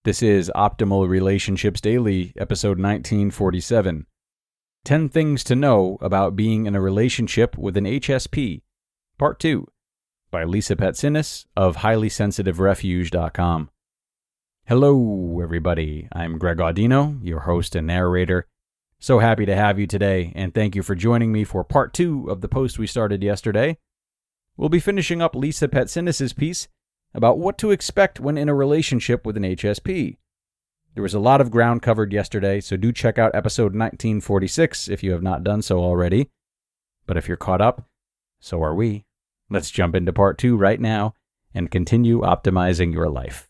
This is Optimal Relationships Daily, episode 1947. 10 Things to Know About Being in a Relationship with an HSP, Part 2, by Petsinis of HighlySensitiveRefuge.com. Hello, everybody. I'm Greg Audino, your host and narrator. So happy to have you today, and thank you for joining me for Part 2 of the post we started yesterday. We'll be finishing up Lisa Petsinis' piece about what to expect when in a relationship with an HSP. There was a lot of ground covered yesterday, so do check out episode 1946 if you have not done so already. But if you're caught up, so are we. Let's jump into part 2 right now and continue optimizing your life.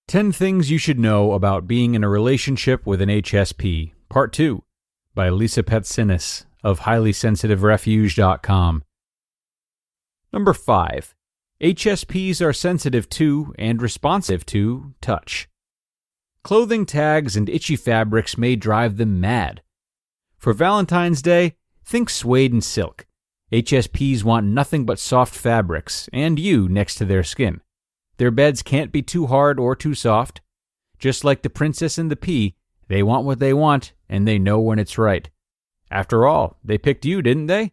10 Things You Should Know About Being in a Relationship with an HSP, Part 2, by Lisa Petsinis of HighlySensitiveRefuge.com. Number 5. HSPs are sensitive to and responsive to touch. Clothing tags and itchy fabrics may drive them mad. For Valentine's Day, think suede and silk. HSPs want nothing but soft fabrics, and you next to their skin. Their beds can't be too hard or too soft. Just like the princess and the pea, they want what they want, and they know when it's right. After all, they picked you, didn't they?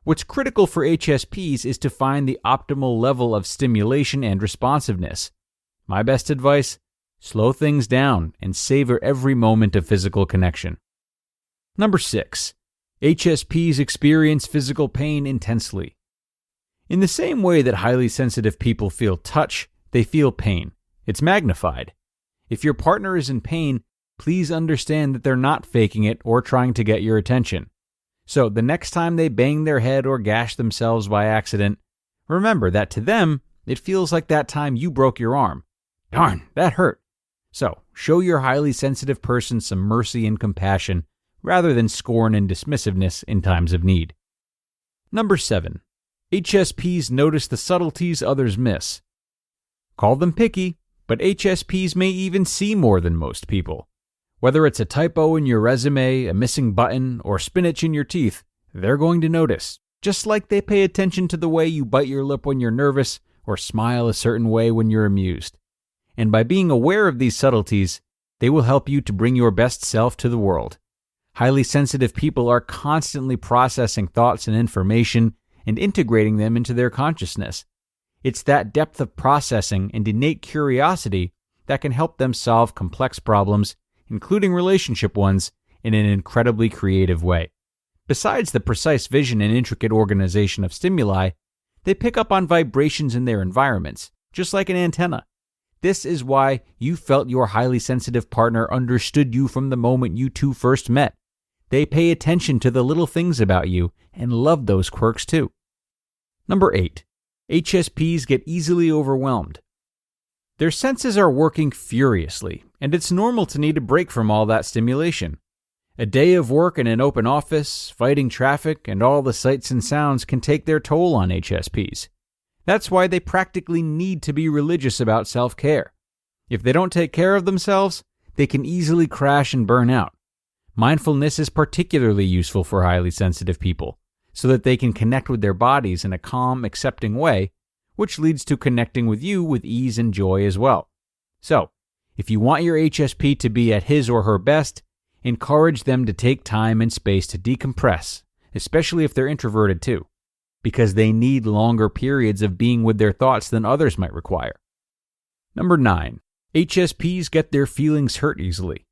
What's critical for HSPs is to find the optimal level of stimulation and responsiveness. My best advice? Slow things down and savor every moment of physical connection. Number 6. HSPs experience physical pain intensely. In the same way that highly sensitive people feel touch, they feel pain. It's magnified. If your partner is in pain, please understand that they're not faking it or trying to get your attention. So the next time they bang their head or gash themselves by accident, remember that to them, it feels like that time you broke your arm. Darn, that hurt. So show your highly sensitive person some mercy and compassion rather than scorn and dismissiveness in times of need. Number 7. HSPs notice the subtleties others miss. Call them picky, but HSPs may even see more than most people. Whether it's a typo in your resume, a missing button, or spinach in your teeth, they're going to notice, just like they pay attention to the way you bite your lip when you're nervous or smile a certain way when you're amused. And by being aware of these subtleties, they will help you to bring your best self to the world. Highly sensitive people are constantly processing thoughts and information and integrating them into their consciousness. It's that depth of processing and innate curiosity that can help them solve complex problems, including relationship ones, in an incredibly creative way. Besides the precise vision and intricate organization of stimuli, they pick up on vibrations in their environments, just like an antenna. This is why you felt your highly sensitive partner understood you from the moment you two first met. They pay attention to the little things about you and love those quirks too. Number 8. HSPs get easily overwhelmed. Their senses are working furiously, and it's normal to need a break from all that stimulation. A day of work in an open office, fighting traffic, and all the sights and sounds can take their toll on HSPs. That's why they practically need to be religious about self-care. If they don't take care of themselves, they can easily crash and burn out. Mindfulness is particularly useful for highly sensitive people, so that they can connect with their bodies in a calm, accepting way, which leads to connecting with you with ease and joy as well. So, if you want your HSP to be at his or her best, encourage them to take time and space to decompress, especially if they're introverted too, because they need longer periods of being with their thoughts than others might require. Number 9. HSPs get their feelings hurt easily.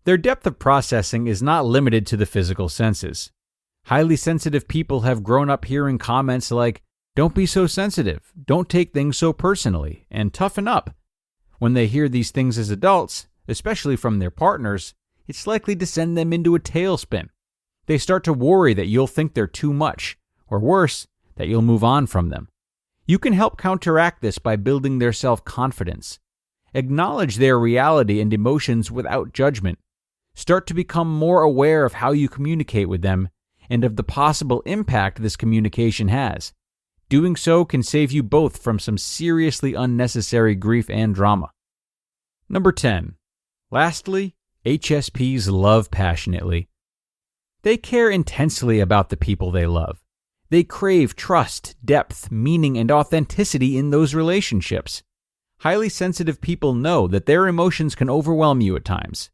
Their depth of processing is not limited to the physical senses. Highly sensitive people have grown up hearing comments like, "Don't be so sensitive, don't take things so personally, and toughen up." When they hear these things as adults, especially from their partners, it's likely to send them into a tailspin. They start to worry that you'll think they're too much, or worse, that you'll move on from them. You can help counteract this by building their self-confidence. Acknowledge their reality and emotions without judgment. Start to become more aware of how you communicate with them and of the possible impact this communication has. Doing so can save you both from some seriously unnecessary grief and drama. Number 10. Lastly, HSPs love passionately. They care intensely about the people they love. They crave trust, depth, meaning, and authenticity in those relationships. Highly sensitive people know that their emotions can overwhelm you at times.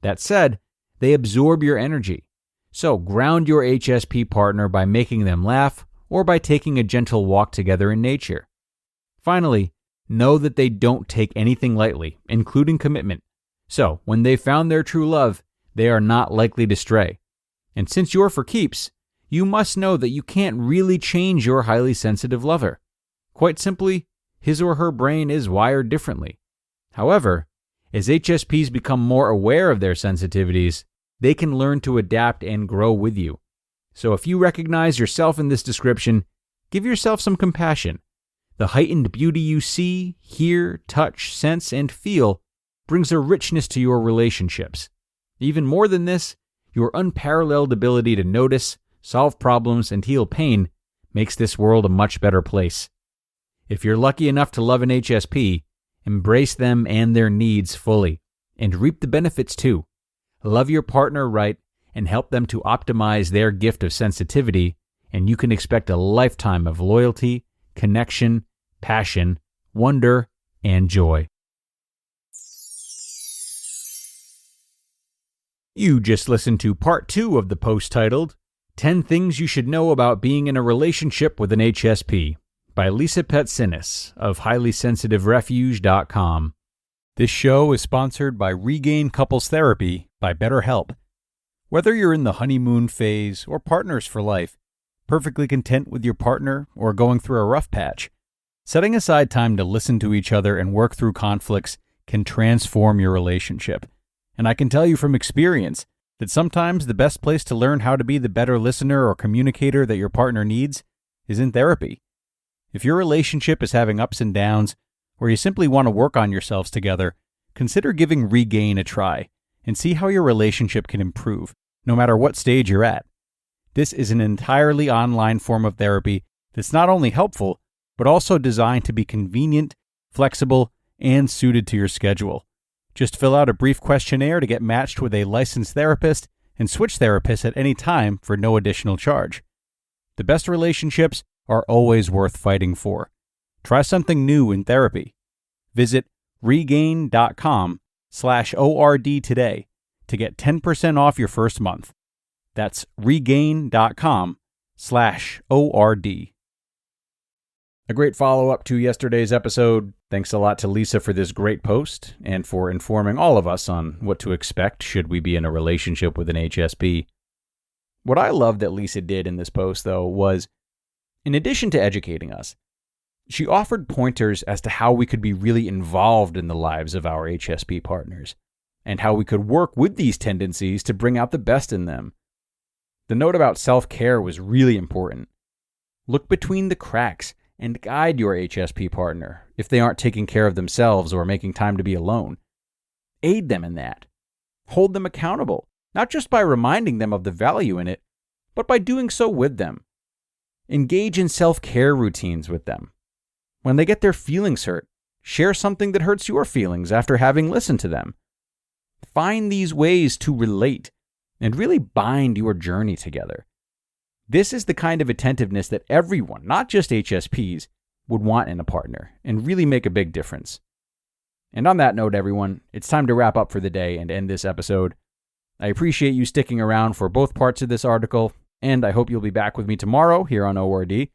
That said, they absorb your energy. So ground your HSP partner by making them laugh or by taking a gentle walk together in nature. Finally, know that they don't take anything lightly, including commitment. So when they've found their true love, they are not likely to stray. And since you're for keeps, you must know that you can't really change your highly sensitive lover. Quite simply, his or her brain is wired differently. However, as HSPs become more aware of their sensitivities, they can learn to adapt and grow with you. So if you recognize yourself in this description, give yourself some compassion. The heightened beauty you see, hear, touch, sense, and feel brings a richness to your relationships. Even more than this, your unparalleled ability to notice, solve problems, and heal pain makes this world a much better place. If you're lucky enough to love an HSP, embrace them and their needs fully, and reap the benefits too. Love your partner right and help them to optimize their gift of sensitivity, and you can expect a lifetime of loyalty, connection, passion, wonder, and joy. You just listened to part 2 of the post titled 10 Things You Should Know About Being in a Relationship with an HSP by Lisa Petsinis of HighlySensitiveRefuge.com. This show is sponsored by Regain Couples Therapy by BetterHelp. Whether you're in the honeymoon phase or partners for life, perfectly content with your partner or going through a rough patch, setting aside time to listen to each other and work through conflicts can transform your relationship. And I can tell you from experience that sometimes the best place to learn how to be the better listener or communicator that your partner needs is in therapy. If your relationship is having ups and downs, or you simply want to work on yourselves together, consider giving Regain a try and see how your relationship can improve, no matter what stage you're at. This is an entirely online form of therapy that's not only helpful, but also designed to be convenient, flexible, and suited to your schedule. Just fill out a brief questionnaire to get matched with a licensed therapist and switch therapists at any time for no additional charge. The best relationships are always worth fighting for. Try something new in therapy. Visit regain.com/ORD today to get 10% off your first month. That's regain.com/ORD. A great follow-up to yesterday's episode. Thanks a lot to Lisa for this great post and for informing all of us on what to expect should we be in a relationship with an HSP. What I love that Lisa did in this post, though, was, in addition to educating us, she offered pointers as to how we could be really involved in the lives of our HSP partners and how we could work with these tendencies to bring out the best in them. The note about self-care was really important. Look between the cracks and guide your HSP partner if they aren't taking care of themselves or making time to be alone. Aid them in that. Hold them accountable, not just by reminding them of the value in it, but by doing so with them. Engage in self-care routines with them. When they get their feelings hurt, share something that hurts your feelings after having listened to them. Find these ways to relate and really bind your journey together. This is the kind of attentiveness that everyone, not just HSPs, would want in a partner and really make a big difference. And on that note, everyone, it's time to wrap up for the day and end this episode. I appreciate you sticking around for both parts of this article, and I hope you'll be back with me tomorrow here on ORD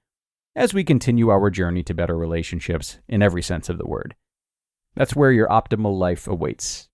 as we continue our journey to better relationships in every sense of the word. That's where your optimal life awaits.